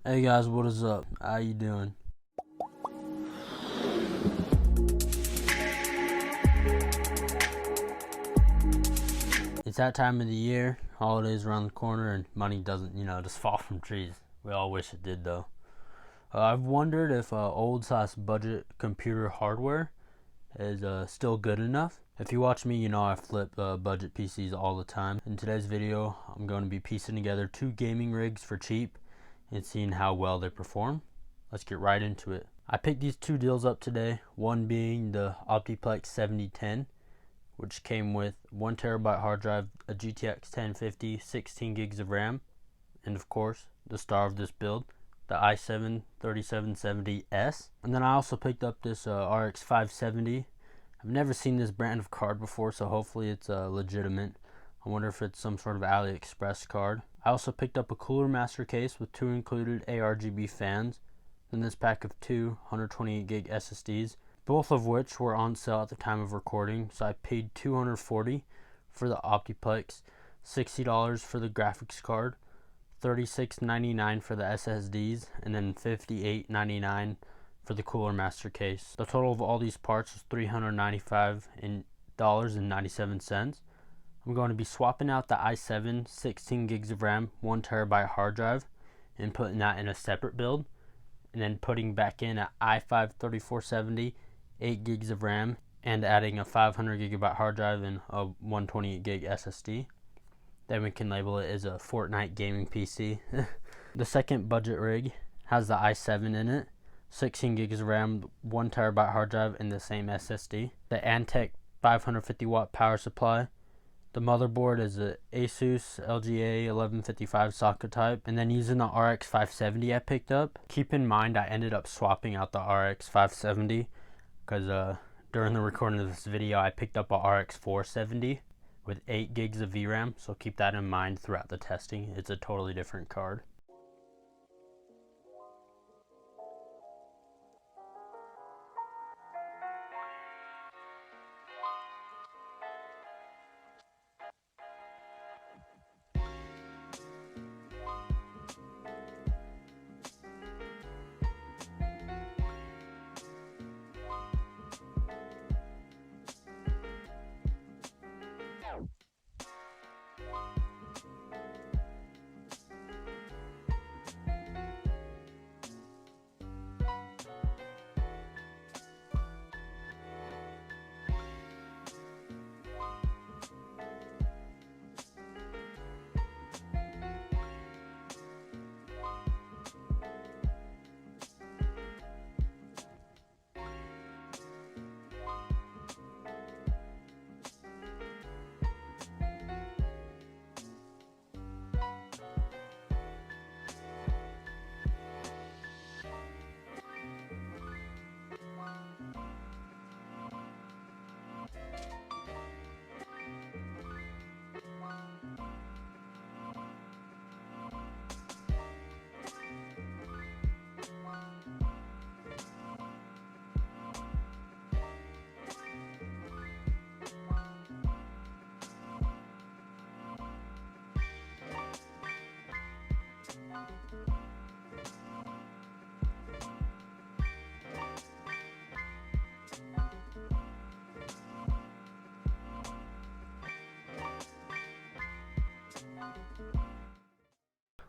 Hey guys, what is up? How you doing? It's that time of the year, holidays around the corner, and money doesn't, just fall from trees. We all wish it did though. I've wondered if old/budget computer hardware is still good enough. If you watch me, you know I flip budget PCs all the time. In today's video, I'm going to be piecing together 2 gaming rigs for cheap and seeing how well they perform. Let's get right into it. I picked these 2 deals up today, one being the OPTIPLEX 7010, which came with 1TB hard drive, a GTX 1050, 16 gigs of RAM, and of course, the star of this build, the i7 3770S. And then I also picked up this RX 570. I've never seen this brand of card before, so hopefully it's legitimate. I wonder if it's some sort of AliExpress card. I also picked up a Cooler Master case with 2 included ARGB fans, then this pack of 2 128GB SSDs, both of which were on sale at the time of recording, so I paid $240 for the OPTIPLEX, $60 for the graphics card, $36.99 for the SSDs, and then $58.99 for the Cooler Master case. The total of all these parts was $395.97. I'm going to be swapping out the i7 16 gigs of RAM 1TB hard drive and putting that in a separate build, and then putting back in an i5 3470 8 gigs of RAM and adding a 500GB hard drive and a 128GB SSD. Then we can label it as a Fortnite gaming PC. The second budget rig has the i7 in it, 16 gigs of RAM, 1TB hard drive, and the same SSD. The Antec 550W power supply. The motherboard is a Asus LGA 1155 socket type, and then using the RX 570 I picked up. Keep in mind I ended up swapping out the RX 570 because during the recording of this video I picked up a RX 470 with 8 gigs of VRAM, so keep that in mind throughout the testing. It's a totally different card.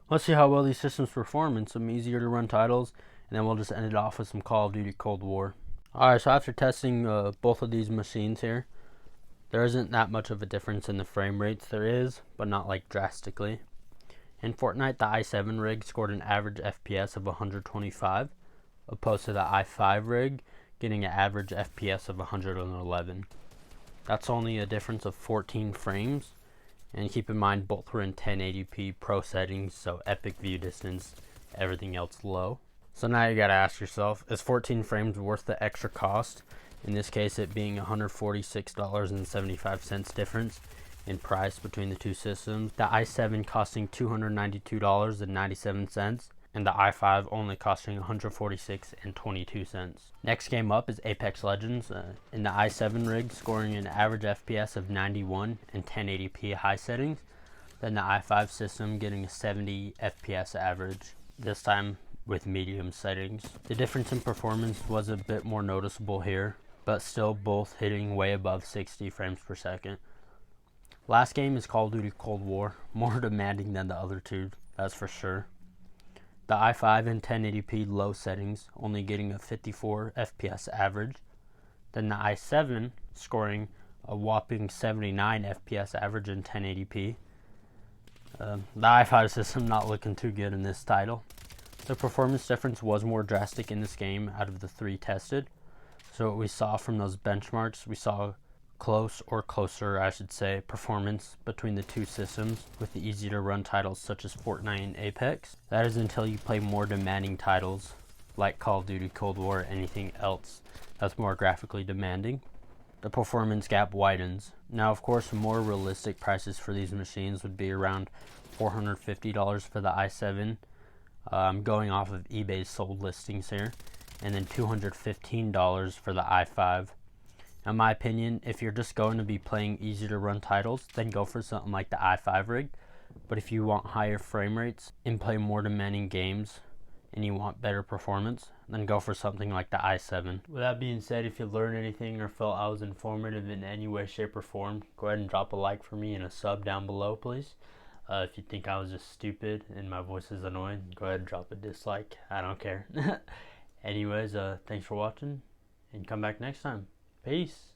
Let's see how well these systems perform in some easier to run titles, and then we'll just end it off with some Call of Duty Cold War. Alright, so after testing both of these machines here, there isn't that much of a difference in the frame rates. There is, but not like drastically. In Fortnite, the i7 rig scored an average FPS of 125, opposed to the i5 rig getting an average FPS of 111. That's only a difference of 14 frames. And keep in mind, both were in 1080p pro settings, so epic view distance, everything else low. So now you gotta ask yourself, is 14 frames worth the extra cost? In this case, it being $146.75 difference in price between the 2 systems. The i7 costing $292.97, and the i5 only costing $146.22. Next game up is Apex Legends in the i7 rig, scoring an average FPS of 91 and 1080p high settings. Then the i5 system getting a 70 FPS average. This time with medium settings. The difference in performance was a bit more noticeable here, but still both hitting way above 60 frames per second. Last game is Call of Duty Cold War, more demanding than the other two, that's for sure. The i5 in 1080p low settings, only getting a 54 FPS average. Then the i7 scoring a whopping 79 FPS average in 1080p. The i5 system not looking too good in this title. The performance difference was more drastic in this game out of the three tested. So what we saw from those benchmarks, we saw closer, I should say, performance between the two systems with the easy to run titles such as Fortnite and Apex. That is until you play more demanding titles like Call of Duty Cold War or anything else that's more graphically demanding. The performance gap widens. Now, of course, more realistic prices for these machines would be around $450 for the i7. I'm going off of eBay's sold listings here, and then $215 for the i5. In my opinion, if you're just going to be playing easy to run titles, then go for something like the i5 rig. But if you want higher frame rates and play more demanding games and you want better performance, then go for something like the i7. With that being said, if you learned anything or felt I was informative in any way, shape, or form, go ahead and drop a like for me and a sub down below, please. If you think I was just stupid and my voice is annoying, go ahead and drop a dislike. I don't care. Anyways, thanks for watching, and come back next time. Peace.